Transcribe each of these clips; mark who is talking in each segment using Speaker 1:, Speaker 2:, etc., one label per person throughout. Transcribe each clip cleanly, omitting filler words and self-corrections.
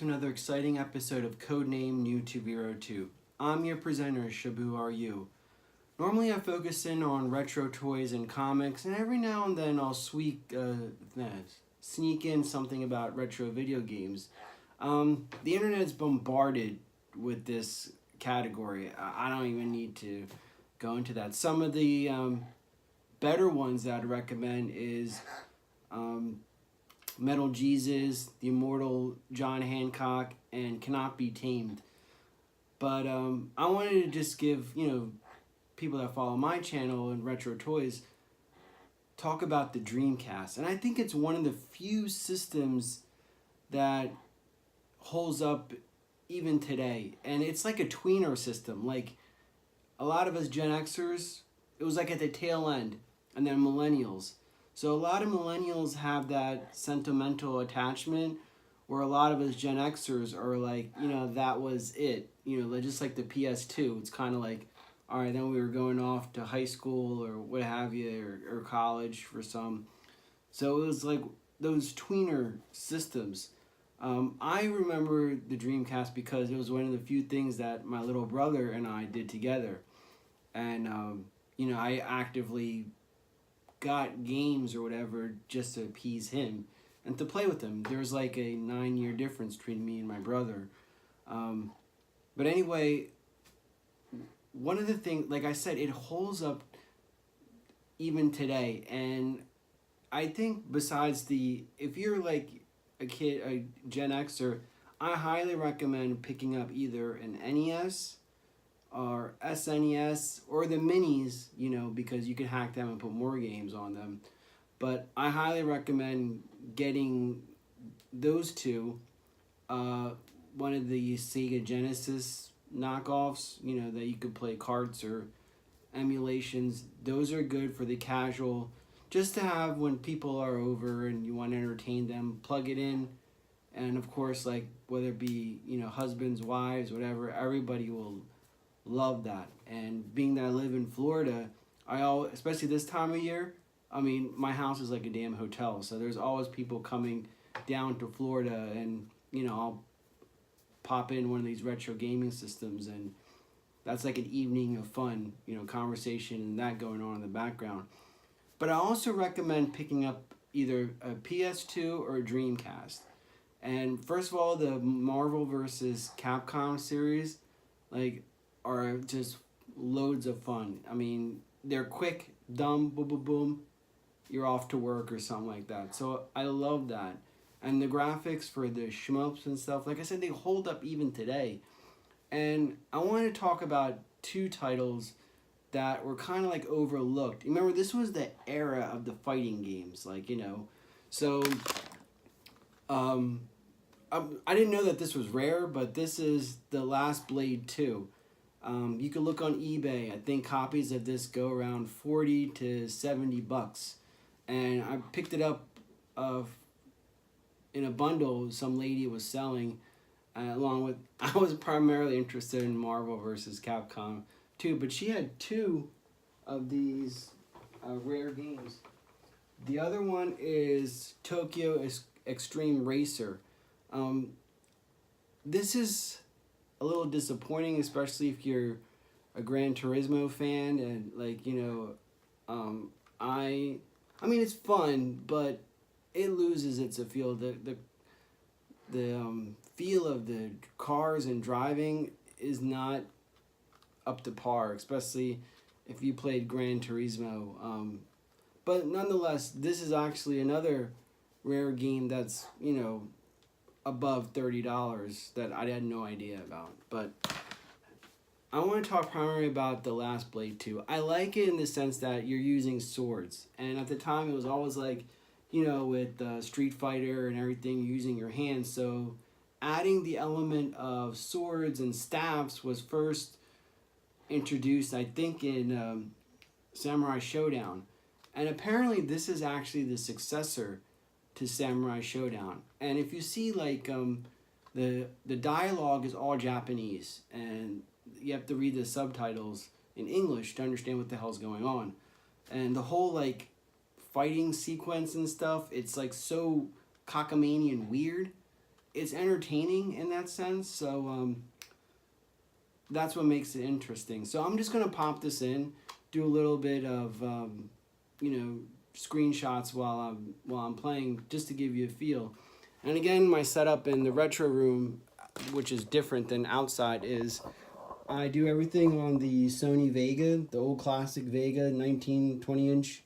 Speaker 1: to another exciting episode of Codename New to Vero 2. I'm your presenter, Shabu Are You. Normally I focus in on retro toys and comics, and every now and then I'll sneak in something about retro video games. The internet is bombarded with this category. I don't even need to go into that. Some of the better ones that I'd recommend is Metal Jesus, The Immortal John Hancock, and Cannot Be Tamed. But I wanted to just give, people that follow my channel and retro toys, talk about the DreamCast. And I think it's one of the few systems that holds up even today. And it's like a tweener system. Like a lot of us GenXers, it was like at the tail end, and then millennials. So a lot of millennials have that sentimental attachment, where a lot of us Gen Xers are like, that was it. Just like the PS2, it's kind of like, all right, then we were going off to high school or what have you, or college for some. So it was like those tweener systems. I remember the Dreamcast because it was one of the few things that my little brother and I did together. And, I actively got games or whatever just to appease him and to play with him. There's like a 9-year difference between me and my brother. But anyway, one of the things, like I said, it holds up even today. And I think besides if you're like a kid, a Gen Xer, I highly recommend picking up either an NES or SNES or the minis, because you can hack them and put more games on them. But I highly recommend getting those two. One of the Sega Genesis knockoffs, that you could play carts or emulations. Those are good for the casual, just to have when people are over and you want to entertain them, plug it in. And of course, like whether it be, husbands, wives, whatever, everybody will love that. And being that I live in Florida, especially this time of year, my house is like a damn hotel. So there's always people coming down to Florida, and I'll pop in one of these retro gaming systems, and that's like an evening of fun, conversation and that going on in the background. But I also recommend picking up either a PS2 or a Dreamcast. And first of all, the Marvel vs. Capcom series, are just loads of fun. They're quick, dumb, boom, boom, boom. You're off to work or something like that. So I love that. And the graphics for the shmups and stuff, like I said, they hold up even today. And I want to talk about two titles that were kind of like overlooked. Remember, this was the era of the fighting games, So, I didn't know that this was rare, but this is The Last Blade 2. You can look on eBay. I think copies of this go around $40 to $70. And I picked it up in a bundle some lady was selling, along with, I was primarily interested in Marvel vs. Capcom 2, but she had two of these rare games. The other one is Tokyo Extreme Racer. This is a little disappointing, especially if you're a Gran Turismo fan, and it's fun, but it loses its appeal. The feel of the cars and driving is not up to par, especially if you played Gran Turismo. But nonetheless, this is actually another rare game that's, above $30 that I had no idea about. But I want to talk primarily about The Last Blade 2. I like it in the sense that you're using swords. And at the time, it was always like, with Street Fighter and everything, you're using your hands. So adding the element of swords and staffs was first introduced, I think, in Samurai Showdown. And apparently this is actually the successor to Samurai Showdown. And if you see, the dialogue is all Japanese, and you have to read the subtitles in English to understand what the hell's going on. And the whole, fighting sequence and stuff, it's, so cockamamie and weird. it's entertaining in that sense. So that's what makes it interesting. So I'm just gonna pop this in, do a little bit of you know, screenshots while I'm playing, just to give you a feel. And again, my setup in the retro room, which is different than outside, is I do everything on the Sony Vega, the old classic Vega 19-20-inch,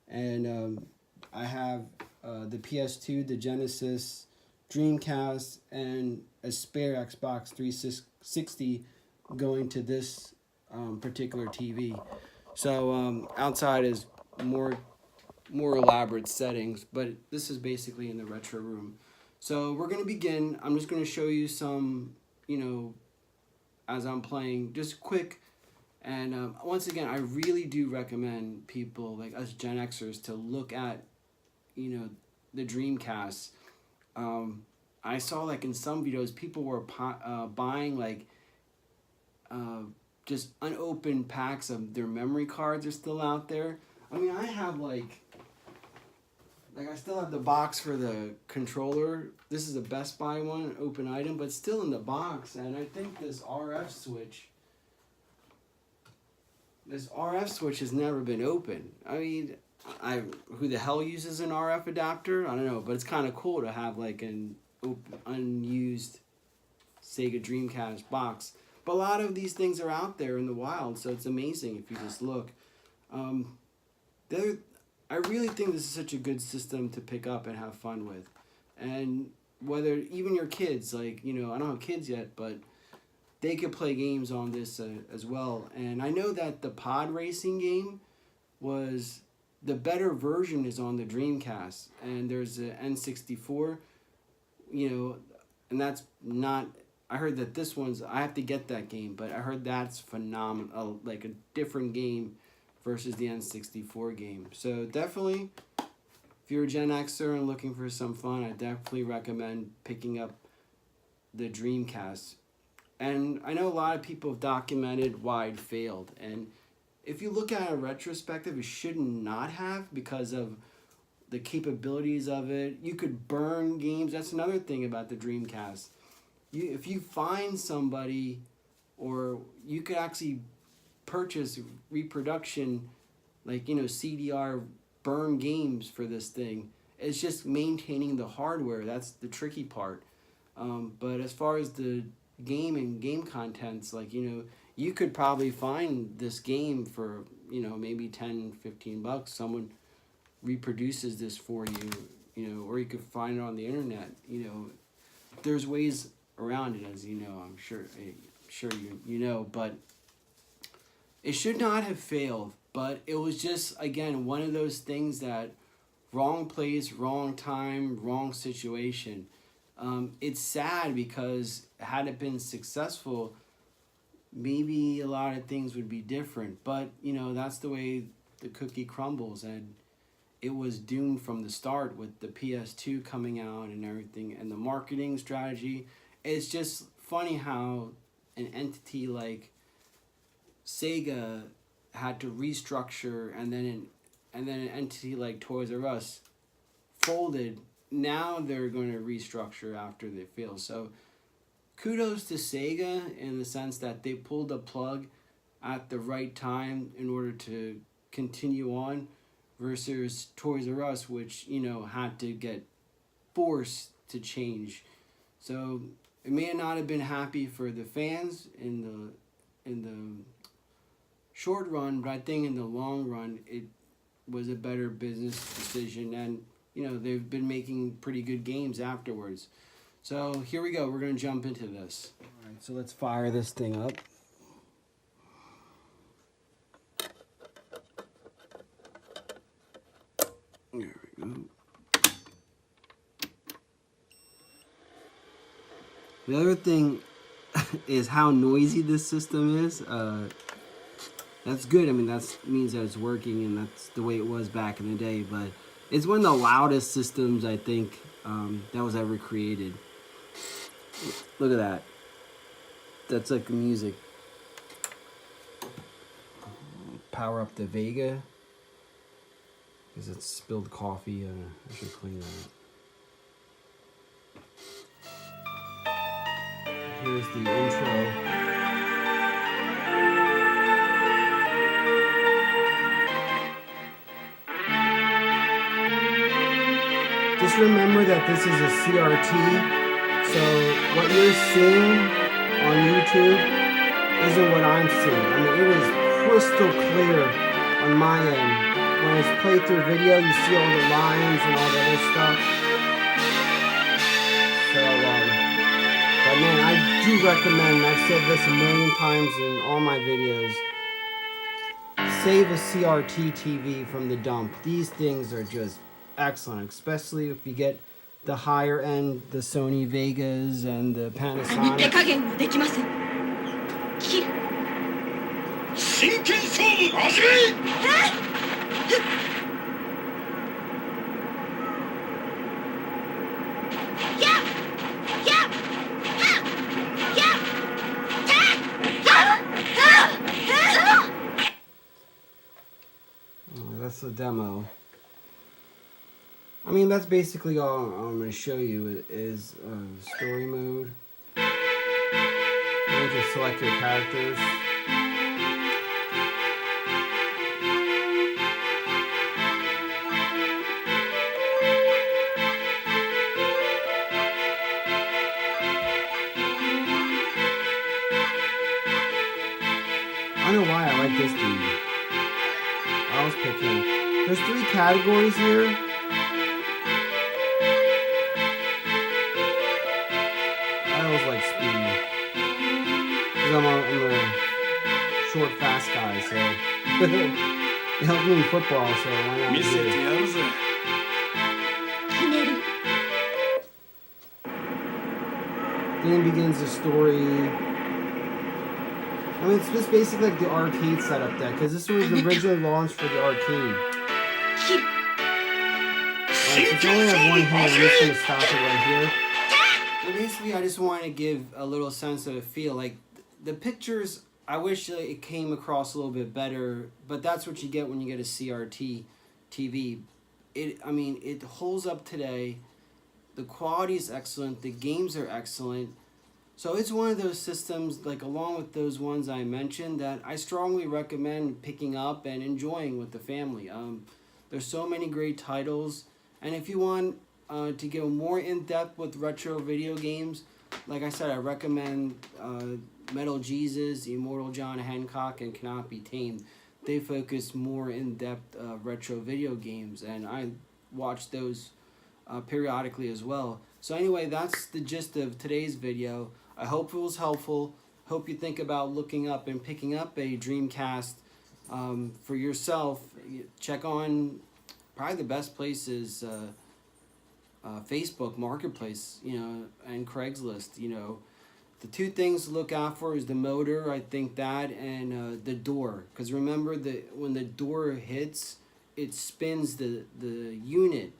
Speaker 1: and I have the PS2, the Genesis, DreamCast, and a spare Xbox 360 going to this particular TV. So outside is more elaborate settings, but this is basically in the retro room. So we're going to begin. I'm just going to show you some, you know, as I'm playing, just quick. And once again, I really do recommend people like us Gen Xers to look at, you know, the Dreamcast. I saw like in some videos, people were buying like just unopened packs of their memory cards are still out there. I mean, I have like I still have the box for the controller. This is a Best Buy one, open item, but still in the box. And I think this RF switch has never been opened. I mean, who the hell uses an RF adapter? I don't know, but it's kind of cool to have like an unused Sega Dreamcast box. But a lot of these things are out there in the wild, so it's amazing if you just look. I really think this is such a good system to pick up and have fun with. And whether even your kids, like, you know, I don't have kids yet, but they could play games on this as well. And I know that the pod racing game was, the better version is on the Dreamcast. And there's an N64, you know, and that's not, I heard that this one's, I have to get that game, but I heard that's phenomenal, like a different game versus the N64 game. So definitely, if you're a Gen Xer and looking for some fun, I definitely recommend picking up the Dreamcast. And I know a lot of people have documented why it failed. And if you look at a retrospective, it should not have, because of the capabilities of it. You could burn games. That's another thing about the Dreamcast. If you find somebody, or you could actually purchase reproduction, like, you know, CDR burn games for this thing. It's just maintaining the hardware. That's the tricky part. But as far as the game and game contents, like, you know, you could probably find this game for, you know, maybe 10, 15 bucks. Someone reproduces this for you, you know, or you could find it on the internet. You know, there's ways around it, as you know, I'm sure you know, but it should not have failed. But it was just, again, one of those things that wrong place, wrong time, wrong situation. It's sad because had it been successful, maybe a lot of things would be different. But, you know, that's the way the cookie crumbles. And it was doomed from the start with the PS2 coming out and everything. And the marketing strategy. It's just funny how an entity like Sega had to restructure, and then an entity like Toys R Us folded. Now they're going to restructure after they fail. So kudos to Sega in the sense that they pulled the plug at the right time in order to continue on, versus Toys R Us, which, you know, had to get forced to change. So it may not have been happy for the fans in the short run, but I think in the long run, it was a better business decision. And, you know, they've been making pretty good games afterwards. So here we go. We're going to jump into this. All right, so let's fire this thing up. There we go. The other thing is how noisy this system is. That's good. I mean, that means that it's working, and that's the way it was back in the day. But it's one of the loudest systems, I think, that was ever created. Look at that. That's like music. Power up the Vega, because it's spilled coffee. I should clean that. Here's the intro. Just remember that this is a CRT, so what you're seeing on YouTube isn't what I'm seeing. I mean, it is crystal clear on my end. When it's played through video, you see all the lines and all the other stuff. So, but man, I do recommend, I've said this a million times in all my videos, save a CRT TV from the dump. These things are just excellent, especially if you get the higher end, the Sony Vegas and the Panasonic. That's the demo. I mean, that's basically all I'm going to show you is story mode. You just select your characters. I don't know why I like this dude. I was picking. There's 3 categories here. Like speed, because I'm a short, fast guy, so it helped me in football, so why not do it? Then begins the story. I mean, it's just basically like the arcade setup deck, because this was originally launched for the arcade. Since I only have one hand, I'm just going to stop it right here. So basically, I just want to give a little sense of a feel. Like, the pictures, I wish it came across a little bit better, but that's what you get when you get a CRT TV. I mean, it holds up today. The quality is excellent. The games are excellent. So it's one of those systems, like along with those ones I mentioned, that I strongly recommend picking up and enjoying with the family. There's so many great titles. And if you want to go more in-depth with retro video games, like I said, I recommend Metal Jesus, Immortal John Hancock, and Cannot Be Tamed. They focus more in-depth retro video games, and I watch those periodically as well. So anyway, that's the gist of today's video. I hope it was helpful. Hope you think about looking up and picking up a Dreamcast for yourself. Check on probably the best place is Facebook Marketplace, and Craigslist. The 2 things to look out for is the motor, I think that, and the door. Because remember, when the door hits, it spins the unit.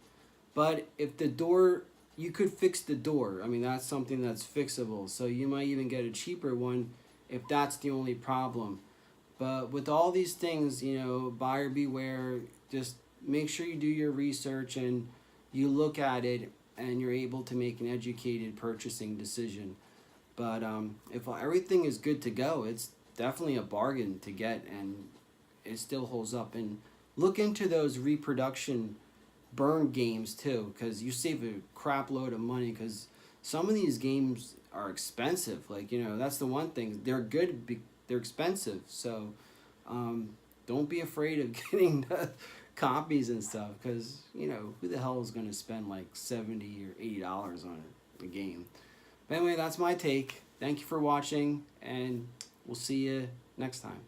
Speaker 1: But if the door, you could fix the door. I mean, that's something that's fixable. So you might even get a cheaper one if that's the only problem. But with all these things, buyer beware. Just make sure you do your research and you look at it and you're able to make an educated purchasing decision. But if everything is good to go, it's definitely a bargain to get, and it still holds up. And look into those reproduction burn games too, because you save a crap load of money, because some of these games are expensive. Like, that's the one thing. They're good, they're expensive. So don't be afraid of getting copies and stuff, because who the hell is going to spend like $70 or $80 on a game? But anyway, that's my take. Thank you for watching, and we'll see you next time.